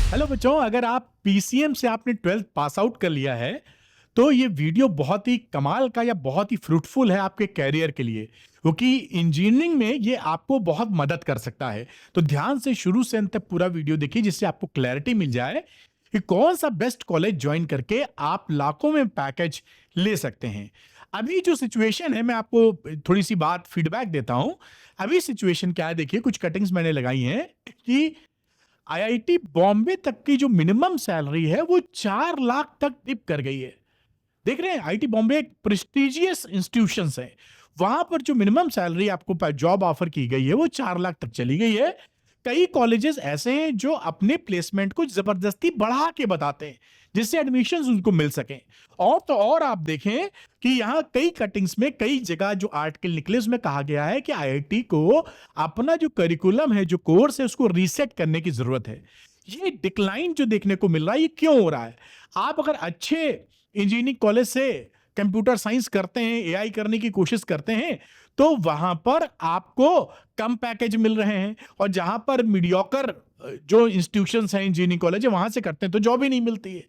Hello बच्चों, अगर आप पीसीएम से आपने 12th पास आउट कर लिया है तो ये वीडियो बहुत ही कमाल का या बहुत ही फ्रूटफुल है आपके कैरियर के लिए, क्योंकि इंजीनियरिंग में ये आपको बहुत मदद कर सकता है। तो ध्यान से शुरू से अंत तक पूरा वीडियो देखिए, जिससे आपको क्लैरिटी मिल जाए कि कौन सा बेस्ट कॉलेज ज्वाइन करके आप लाखों में पैकेज ले सकते हैं। अभी जो सिचुएशन है, मैं आपको थोड़ी सी बात फीडबैक देता हूं। अभी सिचुएशन क्या है, देखिए कुछ कटिंग्स मैंने लगाई हैं कि आईआईटी बॉम्बे तक की जो मिनिमम सैलरी है वो 4 लाख तक डिप कर गई है। देख रहे हैं, आईआईटी बॉम्बे एक प्रेस्टिजियस इंस्टीट्यूशन है। वहां पर जो मिनिमम सैलरी आपको जॉब ऑफर की गई है वो 4 लाख तक चली गई है। कई कॉलेजेस ऐसे हैं जो अपने प्लेसमेंट को जबरदस्ती बढ़ा के बताते हैं, जिससे एडमिशन उनको मिल सके। और तो और आप देखें कि यहाँ कई कटिंग्स में कई जगह जो आर्टिकल निकले उसमें कहा गया है कि आईआईटी को अपना जो करिकुलम है, जो कोर्स है, उसको रीसेट करने की जरूरत है। ये डिक्लाइन जो देखने को मिल रहा है, ये क्यों हो रहा है? आप अगर अच्छे इंजीनियरिंग कॉलेज से कंप्यूटर साइंस करते हैं, एआई करने की कोशिश करते हैं, तो वहां पर आपको कम पैकेज मिल रहे हैं। और जहां पर मीडियोकर जो इंस्टीट्यूशंस हैं, इंजीनियरिंग कॉलेज है, वहां से करते हैं तो जॉब ही नहीं मिलती है।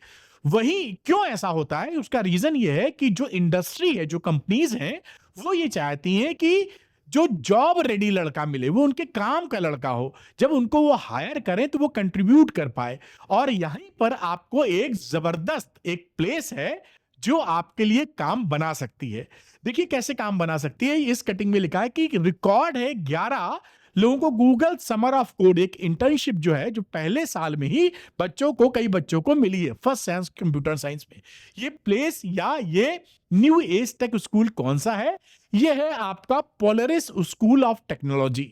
वही क्यों ऐसा होता है, उसका रीजन ये है कि जो इंडस्ट्री है, जो कंपनीज हैं, वो ये चाहती हैं कि जो जॉब रेडी लड़का मिले, वो उनके काम का लड़का हो। जब उनको वो हायर करें तो वो कंट्रीब्यूट कर पाए। और यहीं पर आपको एक जबरदस्त एक प्लेस है जो आपके लिए काम बना सकती है। देखिए कैसे काम बना सकती है। इस कटिंग में लिखा है कि रिकॉर्ड है 11 लोगों को गूगल समर ऑफ कोड, एक इंटर्नशिप जो है, जो पहले साल में ही कई बच्चों को मिली है फर्स्ट साइंस कंप्यूटर साइंस में। ये प्लेस या ये न्यू एज टेक स्कूल कौन सा है? ये है आपका पोलरिस स्कूल ऑफ टेक्नोलॉजी।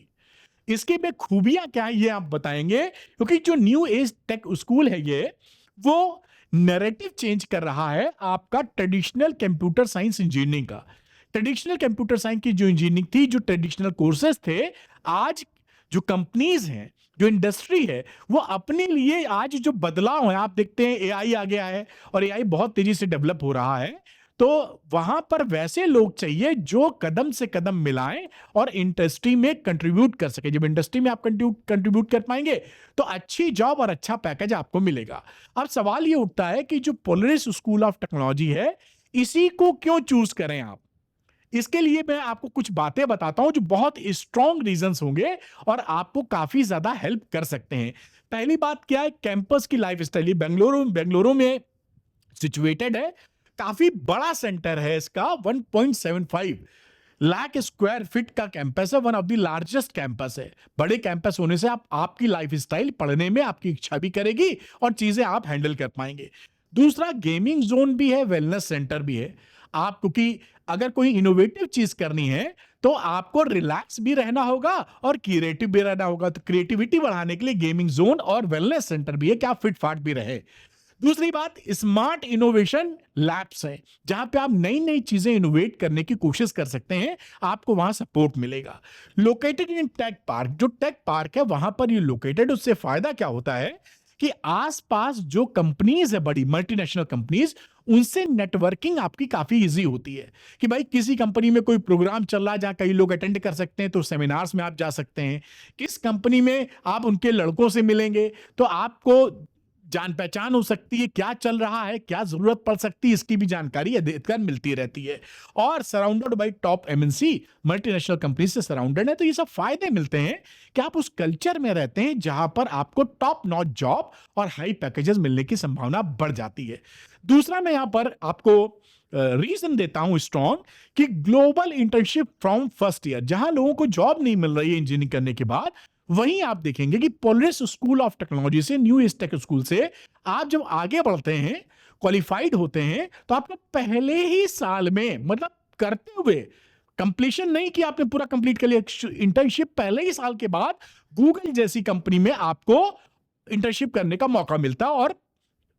इसकी में खूबियां क्या है ये आप बताएंगे, क्योंकि जो न्यू एज टेक स्कूल है ये, वो नैरेटिव चेंज कर रहा है आपका ट्रेडिशनल कंप्यूटर साइंस इंजीनियरिंग का। ट्रेडिशनल कंप्यूटर साइंस की जो इंजीनियरिंग थी, जो ट्रेडिशनल कोर्सेज थे, आज जो कंपनीज हैं, जो इंडस्ट्री है, वो अपने लिए आज जो बदलाव है, आप देखते हैं एआई आ गया है और एआई बहुत तेजी से डेवलप हो रहा है। तो वहां पर वैसे लोग चाहिए जो कदम से कदम मिलाएं और इंडस्ट्री में कंट्रीब्यूट कर सके। जब इंडस्ट्री में आप कंट्रीब्यूट कर पाएंगे तो अच्छी जॉब और अच्छा पैकेज आपको मिलेगा। अब सवाल ये उठता है कि जो पोलरिस स्कूल ऑफ टेक्नोलॉजी है, इसी को क्यों चूज करें आप? इसके लिए मैं आपको कुछ बातें बताता हूं जो बहुत स्ट्रॉन्ग रीजंस होंगे और आपको काफी ज्यादा हेल्प कर सकते हैं। पहली बात क्या है, कैंपस की लाइफ स्टाइल। बेंगलुरु में सिचुएटेड है। काफी बड़ा सेंटर है इसका, 1.75 लाख स्क्वायर फीट का कैंपस है। One of the largest campus है। बड़े कैंपस होने से आप आपकी लाइफ स्टाइल, पढ़ने में आपकी इच्छा भी करेगी और चीजें आप हैंडल कर पाएंगे। दूसरा, गेमिंग जोन भी है, वेलनेस सेंटर भी है। आप, क्योंकि अगर कोई इनोवेटिव चीज करनी है तो आपको रिलैक्स भी रहना होगा और क्रिएटिव भी रहना होगा। तो क्रिएटिविटी बढ़ाने के लिए गेमिंग जोन और वेलनेस सेंटर भी है कि आप फिट फाट भी रहे। दूसरी बात, स्मार्ट इनोवेशन लैब्स है, जहां पे आप नई नई चीजें इनोवेट करने की कोशिश कर सकते हैं, आपको वहां सपोर्ट मिलेगा। लोकेटेड इन टेक पार्क, जो टेक पार्क है वहां पर ये लोकेटेड, उससे फायदा क्या होता है कि आसपास जो कंपनीज है, बड़ी मल्टीनेशनल कंपनीज, उनसे नेटवर्किंग आपकी काफी इजी होती है। कि भाई किसी कंपनी में कोई प्रोग्राम चल रहा है जहां कई लोग अटेंड कर सकते हैं, तो सेमिनार्स में आप जा सकते हैं। किस कंपनी में आप उनके लड़कों से मिलेंगे तो आपको जान पहचान हो सकती है, क्या चल रहा है, क्या जरूरत पड़ सकती है, इसकी भी जानकारी अधिकतर मिलती रहती है। और surrounded by top MNC, multinational company से सराउंडेड है, तो ये सब फायदे मिलते हैं कि आप उस कल्चर में रहते हैं जहां पर आपको टॉप नॉच जॉब और हाई पैकेजेस मिलने की संभावना बढ़ जाती है। दूसरा, मैं यहां पर आपको रीजन देता हूं स्ट्रॉन्ग, कि global internship from first year, जहां लोगों को जॉब नहीं मिल रही है इंजीनियरिंग करने के बाद, वहीं आप देखेंगे कि पोलरिस स्कूल ऑफ टेक्नोलॉजी से, न्यू एज टेक स्कूल से आप जब आगे बढ़ते हैं, क्वालिफाइड होते हैं, तो आपको पहले ही साल में, मतलब करते हुए, कंप्लीशन नहीं कि आपने पूरा कंप्लीट कर लिया, इंटर्नशिप पहले ही साल के बाद गूगल जैसी कंपनी में आपको इंटर्नशिप करने का मौका मिलता है और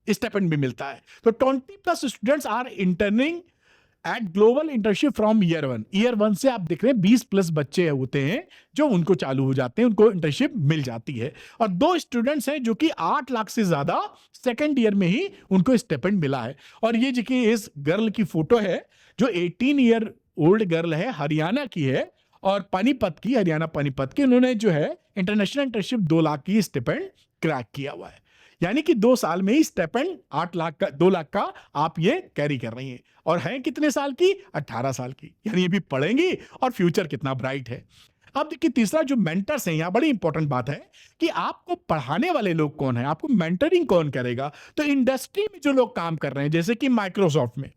स्टेपेंड भी मिलता है। तो 20+ students are interning at global internship from year 1 से आप देख रहे हैं 20+ बच्चे होते हैं जो उनको चालू हो जाते हैं, उनको इंटर्नशिप मिल जाती है। और 2 स्टूडेंट्स हैं जो कि 8 लाख से ज्यादा सेकेंड ईयर में ही उनको स्टेपेंड मिला है। और ये जो कि इस गर्ल की फोटो है, जो 18 ईयर ओल्ड गर्ल है, हरियाणा की है और हरियाणा पानीपत की, उन्होंने जो है इंटरनेशनल इंटर्नशिप 2 लाख की स्टेपेंड क्रैक किया हुआ है। यानी कि 2 साल में ही स्टाइपेंड 8 लाख का 2 लाख का आप ये कैरी कर रही हैं और हैं कितने साल की? 18 साल की। यानी ये भी पढ़ेंगी और फ्यूचर कितना ब्राइट है। अब देखिए तीसरा जो मेंटर्स हैं, यहाँ बड़ी इंपॉर्टेंट बात है कि आपको पढ़ाने वाले लोग कौन हैं, आपको मेंटरिंग कौन करेगा? तो इंडस्ट्री में जो लोग काम कर रहे हैं, जैसे कि माइक्रोसॉफ्ट में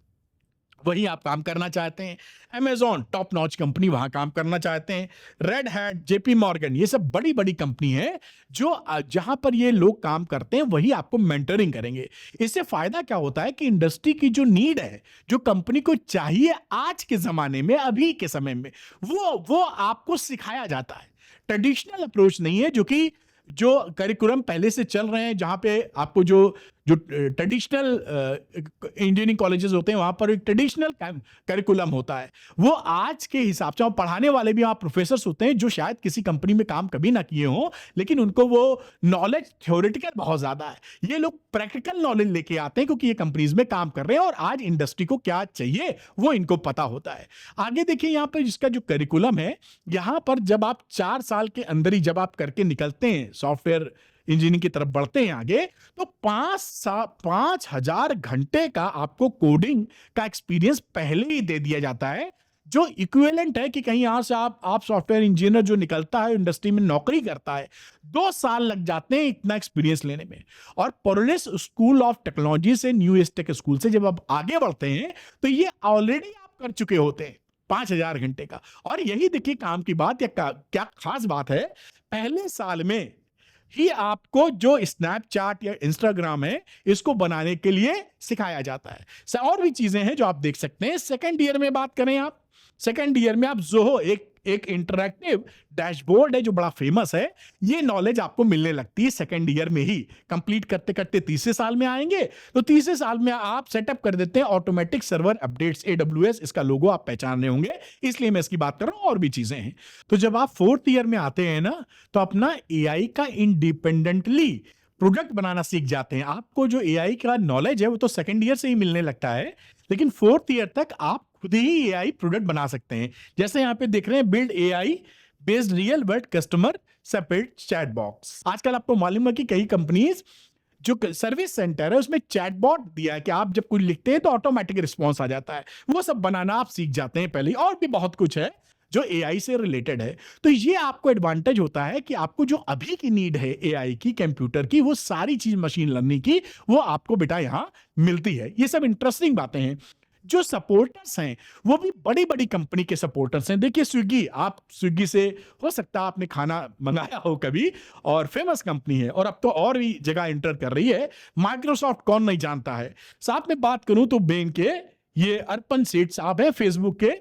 वहीं आप काम करना चाहते हैं, अमेज़न टॉप नॉच कंपनी वहाँ काम करना चाहते हैं, रेड हैट, जेपी मॉर्गन ये सब बड़ी-बड़ी कंपनी है जो जहाँ पर ये लोग काम करते हैं वही आपको मेंटरिंग करेंगे। इससे फ़ायदा क्या होता है कि इंडस्ट्री की जो नीड है, जो कंपनी को चाहिए आज के ज़माने में, अभी के समय में, वो आपको सिखाया जाता है। ट्रेडिशनल अप्रोच नहीं है जो करिकुलम पहले से चल रहे हैं, जहाँ पे आपको जो जो ट्रेडिशनल इंजीनियरिंग कॉलेजेस होते हैं वहाँ पर एक ट्रेडिशनल करिकुलम होता है, वो आज के हिसाब से पढ़ाने वाले भी वहाँ प्रोफेसर्स होते हैं जो शायद किसी कंपनी में काम कभी ना किए हों, लेकिन उनको वो नॉलेज थ्योरेटिकल बहुत ज़्यादा है। ये लोग प्रैक्टिकल नॉलेज लेके आते हैं क्योंकि ये कंपनीज में काम कर रहे हैं और आज इंडस्ट्री को क्या चाहिए वो इनको पता होता है। आगे देखिए यहाँ पर जिसका जो करिकुलम है, यहाँ पर जब आप 4 साल के अंदर ही जब आप करके निकलते हैं, सॉफ्टवेयर इंजीनियरिंग की तरफ बढ़ते हैं आगे, तो 5,000 घंटे का आपको कोडिंग का एक्सपीरियंस पहले ही दे दिया जाता है, जो इक्विवेलेंट है कि कहीं यहां से आप सॉफ्टवेयर इंजीनियर जो निकलता है इंडस्ट्री में नौकरी करता है, 2 साल लग जाते हैं इतना एक्सपीरियंस लेने में। और पोलिस स्कूल ऑफ टेक्नोलॉजी से, न्यू एस्टेक स्कूल से जब आप आगे बढ़ते हैं तो ये ऑलरेडी आप कर चुके होते हैं 5,000 घंटे का। और यही देखिए काम की बात या क्या खास बात है, पहले साल में ही आपको जो स्नैपचैट या इंस्टाग्राम है इसको बनाने के लिए सिखाया जाता है। और भी चीजें हैं जो आप देख सकते हैं। सेकेंड ईयर में बात करें, आप सेकेंड ईयर में आप जोहो एक इंटरैक्टिव डैशबोर्ड है जो बड़ा फेमस है, ये नॉलेज आपको मिलने लगती है सेकेंड ईयर में ही। कंप्लीट करते करते तीसरे साल में आएंगे तो तीसरे साल में आप सेटअप कर देते हैं ऑटोमेटिक सर्वर अपडेट्स, AWS, इसका लोगो आप पहचान रहे होंगे, इसलिए मैं इसकी बात कर रहा हूं। और भी चीजें हैं। तो जब आप फोर्थ ईयर में आते हैं ना, तो अपना AI का इंडिपेंडेंटली प्रोडक्ट बनाना सीख जाते हैं। आपको जो AI का नॉलेज है वो तो सेकेंड ईयर से ही मिलने लगता है, लेकिन फोर्थ ईयर तक आप खुद ही AI प्रोडक्ट बना सकते हैं। जैसे यहाँ पे देख रहे हैं, build AI based real world customer support chat box. आजकल आपको मालूम है कि कई कंपनीज जो सर्विस सेंटर है उसमें चैटबॉट दिया है कि आप जब कुछ लिखते हैं तो ऑटोमेटिक रिस्पॉन्स आ जाता है, वो सब बनाना आप सीख जाते हैं पहले। और भी बहुत कुछ है जो AI से रिलेटेड है। तो ये आपको एडवांटेज होता है कि आपको जो अभी की नीड है AI की, कंप्यूटर की, वो सारी चीज मशीन लर्निंग की, वो आपको बेटा यहां मिलती है। ये सब इंटरेस्टिंग बातें हैं। जो सपोर्टर्स हैं वो भी बड़ी बड़ी कंपनी के सपोर्टर्स हैं। देखिए स्विगी, आप स्विगी से हो सकता है आपने खाना मंगाया हो कभी, और फेमस कंपनी है और अब तो और भी जगह एंटर कर रही है। माइक्रोसॉफ्ट कौन नहीं जानता है। साथ में बात करूं तो बेन के ये अर्पण सेठ साहब हैं, फेसबुक के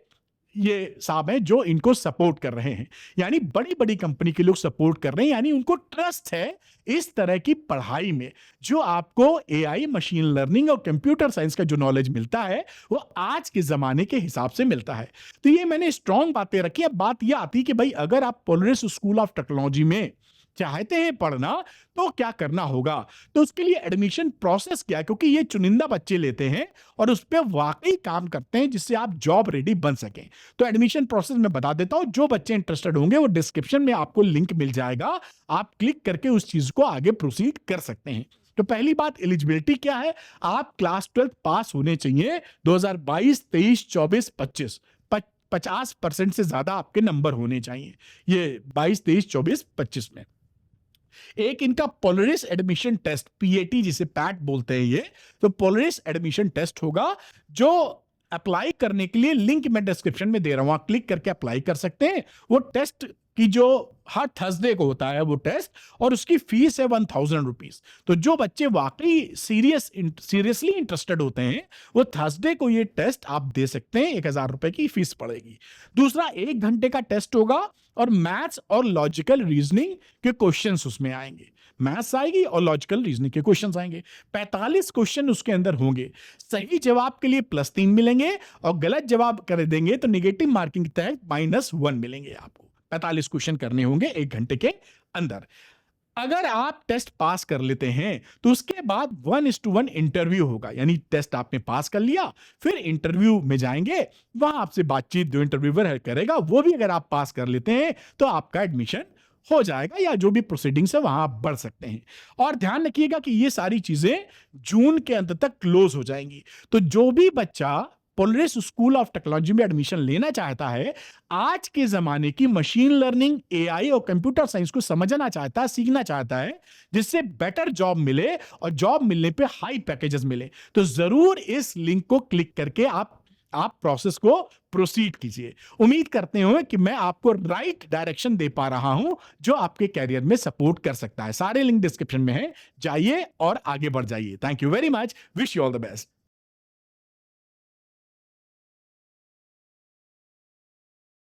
ये साहब हैं जो इनको सपोर्ट कर रहे हैं। यानी बड़ी बड़ी कंपनी के लोग सपोर्ट कर रहे हैं, यानी उनको ट्रस्ट है इस तरह की पढ़ाई में। जो आपको AI, मशीन लर्निंग और कंप्यूटर साइंस का जो नॉलेज मिलता है वो आज के जमाने के हिसाब से मिलता है। तो ये मैंने स्ट्रॉन्ग बातें रखी। अब बात यह आती कि भाई अगर आप पोलिस स्कूल ऑफ टेक्नोलॉजी में चाहते हैं पढ़ना तो क्या करना होगा, तो उसके लिए एडमिशन प्रोसेस क्या है, क्योंकि ये चुनिंदा बच्चे लेते हैं और उस पर वाकई काम करते हैं जिससे आप जॉब रेडी बन सकें। तो एडमिशन प्रोसेस मैं बता देता हूं, जो बच्चे इंटरेस्टेड होंगे वो डिस्क्रिप्शन में आपको लिंक मिल जाएगा, आप क्लिक करके उस चीज को आगे प्रोसीड कर सकते हैं। तो पहली बात, एलिजिबिलिटी क्या है, आप क्लास 12 पास होने चाहिए 2022, 23, 24, 25 50% से ज्यादा आपके नंबर होने चाहिए ये 22, 23, 24, 25 में। एक इनका पोलरिस एडमिशन टेस्ट, PAT जिसे पैट बोलते हैं ये, तो पोलरिस एडमिशन टेस्ट होगा जो अप्लाई करने के लिए लिंक मैं डिस्क्रिप्शन में दे रहा हूं, आप क्लिक करके अप्लाई कर सकते हैं। वो टेस्ट की जो हर थर्सडे को होता है वो टेस्ट, और उसकी फीस है 1,000 रुपीज। तो जो बच्चे वाकई सीरियसली इंटरेस्टेड होते हैं वो थर्सडे को ये टेस्ट आप दे सकते हैं, 1,000 रुपए की फीस पड़ेगी। दूसरा 1 घंटे का टेस्ट होगा और मैथ्स और लॉजिकल रीजनिंग के क्वेश्चंस उसमें आएंगे। मैथ्स आएगी और लॉजिकल रीजनिंग के क्वेश्चंस आएंगे। 45 क्वेश्चन उसके अंदर होंगे। सही जवाब के लिए +3 मिलेंगे और गलत जवाब कर देंगे तो नेगेटिव मार्किंग के तहत -1 मिलेंगे आपको। 45 क्वेश्चन करने होंगे 1 घंटे के अंदर। अगर आप टेस्ट पास कर लेते हैं तो उसके बाद 1:1 इंटरव्यू होगा, यानी टेस्ट आपने पास कर लिया, फिर इंटरव्यू में जाएंगे, वहां आपसे बातचीत जो इंटरव्यूअर करेगा वो भी अगर आप पास कर लेते हैं तो आपका एडमिशन हो जाएगा, या जो भी प्रोसीडिंग्स है वहां आप बढ़ सकते हैं। और ध्यान रखिएगा कि ये सारी चीजें जून के अंत तक क्लोज हो जाएंगी। तो जो भी बच्चा पोलरिस स्कूल ऑफ टेक्नोलॉजी में एडमिशन लेना चाहता है, आज के जमाने की मशीन लर्निंग, एआई और कंप्यूटर साइंस को समझना चाहता है, सीखना चाहता है, जिससे बेटर जॉब मिले और जॉब मिलने पे हाई पैकेजेस मिले, तो जरूर इस लिंक को क्लिक करके आप प्रोसेस को प्रोसीड कीजिए। उम्मीद करते हो कि मैं आपको राइट डायरेक्शन दे पा रहा हूं जो आपके कैरियर में सपोर्ट कर सकता है। सारे लिंक डिस्क्रिप्शन में है, जाइए और आगे बढ़ जाइए। Thank you very much, wish you all the best.